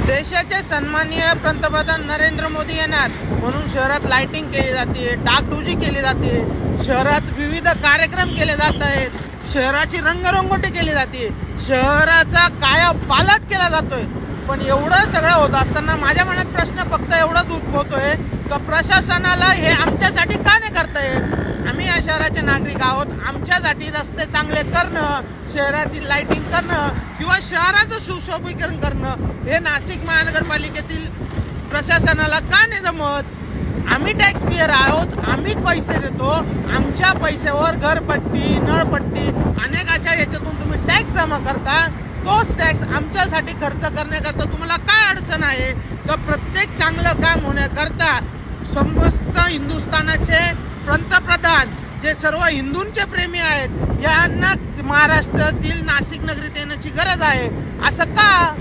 देशाचे सन्माननीय पंतप्रधान नरेंद्र मोदी येणार म्हणून शहरात लाइटिंग केली जाते, डागडुजी केली जाते, शहरात विविध कार्यक्रम केले जात आहेत, शहराची रंगरंगोटी केली जाते, शहराचा कायापालट केला जातोय। पण एवढं सगळं होत असताना माझ्या मनात प्रश्न फक्त एवढाच उद्भवतोय की प्रशासनाला हे आमच्यासाठी का नाही करताय? आम्ही या शहराचे नागरिक आहोत, आमच्यासाठी रस्ते चांगले करणं, शहरातील लाइटिंग करणं किंवा शहराचं सुशोभीकरण करणं हे नाशिक महानगरपालिकेतील प्रशासनाला का नाही जमत? आम्ही टॅक्स पेयर आहोत, आम्हीच पैसे देतो, आमच्या पैशावर घरपट्टी, नळपट्टी अनेक अशा याच्यातून तुम्ही टॅक्स जमा करता। तोच टॅक्स आमच्यासाठी खर्च करण्याकरता तुम्हाला काय अडचण आहे? तर प्रत्येक चांगलं काम होण्याकरता समस्त हिंदुस्थानाचे पंतप्रधान जे सर्व हिंदूंचे प्रेमी आहेत यांना महाराष्ट्रातील नाशिक नगरीत येण्याची गरज आहे। असं का?